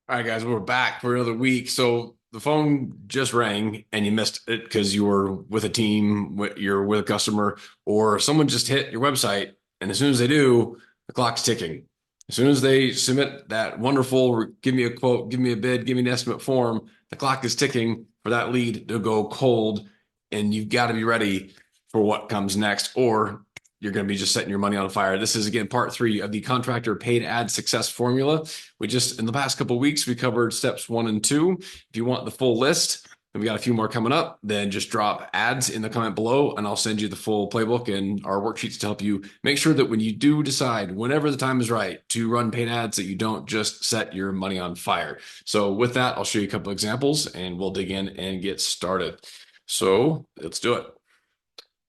All right, guys, we're back for another week. So the phone just rang and you missed it because you were with a team, you're with a customer, or someone just hit your website. And as soon as they do, the clock's ticking. As soon as they submit that wonderful, give me a quote, give me a bid, give me an estimate form, the clock is ticking for that lead to go cold. And you've got to be ready for what comes next, or you're going to be just setting your money on fire. This is, again, part 3 of the contractor paid ad success formula. In the past couple of weeks, we covered steps 1 and 2. If you want the full list, and we got a few more coming up, then just drop ads in the comment below and I'll send you the full playbook and our worksheets to help you make sure that when you do decide, whenever the time is right to run paid ads, that you don't just set your money on fire. So with that, I'll show you a couple examples and we'll dig in and get started. So let's do it.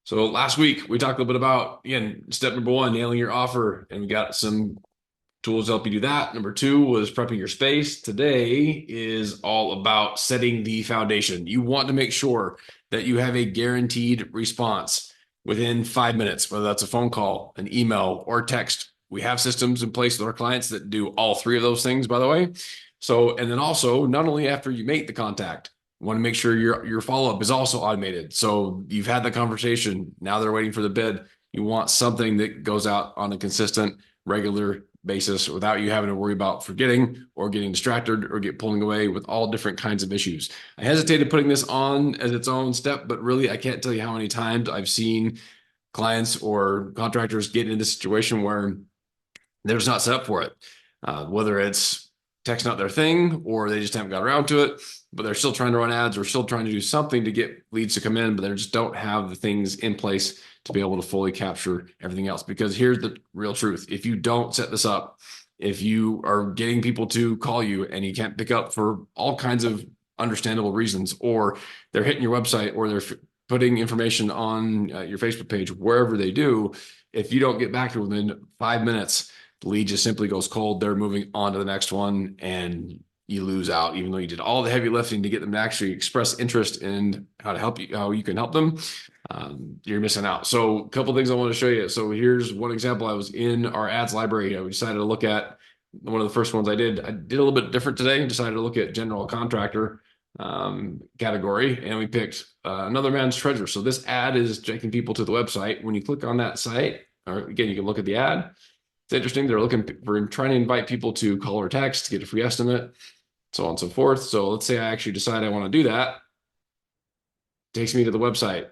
So last week we talked a little bit about, again, step number 1, nailing your offer, and we got some tools to help you do that. Number 2 was prepping your space. Today is all about setting the foundation. You want to make sure that you have a guaranteed response within 5 minutes, whether that's a phone call, an email, or text. We have systems in place with our clients that do all 3 of those things, by the way. So, and then also, not only after you make the contact, you want to make sure your follow-up is also automated. So you've had the conversation, now they're waiting for the bid. You want something that goes out on a consistent, regular basis without you having to worry about forgetting or getting distracted or pulling away with all different kinds of issues. I hesitated putting this on as its own step, but really I can't tell you how many times I've seen clients or contractors get into a situation where they're just not set up for it. Whether it's tech's not their thing or they just haven't got around to it, but they're still trying to run ads or still trying to do something to get leads to come in, but they just don't have the things in place to be able to fully capture everything else. Because here's the real truth. If you don't set this up, if you are getting people to call you and you can't pick up for all kinds of understandable reasons, or they're hitting your website or they're putting information on your Facebook page, wherever they do, if you don't get back to within 5 minutes, the lead just simply goes cold. They're moving on to the next one and you lose out, even though you did all the heavy lifting to get them to actually express interest in how to help you, how you can help them. You're missing out. So a couple of things I want to show you. So here's one example. I was in our ads library. I decided to look at one of the first ones I did. I did a little bit different today. Decided to look at general contractor category, and we picked another man's treasure. So this ad is taking people to the website. When you click on that site, or again, you can look at the ad. It's interesting. They're looking for trying to invite people to call or text to get a free estimate, so on and so forth. So let's say I actually decide I want to do that. It takes me to the website.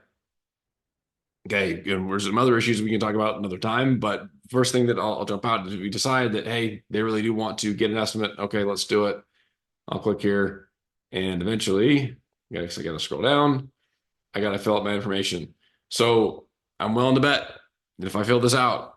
Okay, and there's some other issues we can talk about another time, but first thing that I'll jump out is we decide that, hey, they really do want to get an estimate. Okay, let's do it. I'll click here, and eventually, I got to scroll down. I got to fill out my information. So I'm willing to bet that if I fill this out,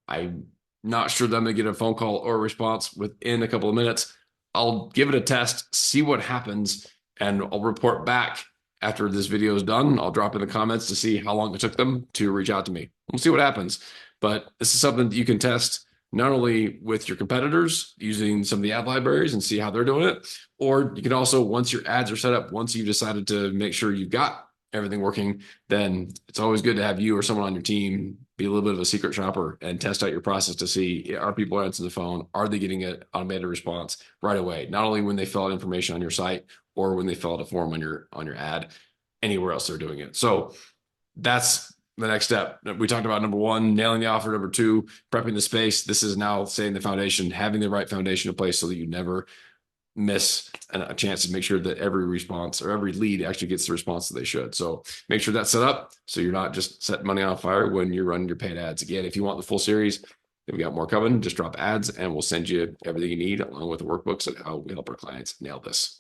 I'm not sure that I'm going to get a phone call or a response within a couple of minutes. I'll give it a test, see what happens, and I'll report back after this video is done. I'll drop in the comments to see how long it took them to reach out to me. We'll see what happens. But this is something that you can test not only with your competitors using some of the ad libraries and see how they're doing it, or you can also, once your ads are set up, once you've decided to make sure you've got everything working, then it's always good to have you or someone on your team be a little bit of a secret shopper and test out your process to see, are people answering the phone? Are they getting an automated response right away? Not only when they fill out information on your site or when they fill out a form on your ad, anywhere else they're doing it. So that's the next step. We talked about number 1, nailing the offer. Number 2, prepping the space. This is now setting the foundation, having the right foundation in place so that you never miss a chance to make sure that every response or every lead actually gets the response that they should. So make sure that's set up so you're not just setting money on fire when you're running your paid ads. Again, if you want the full series, we got more coming. Just drop ads and we'll send you everything you need along with the workbooks and how we help our clients nail this.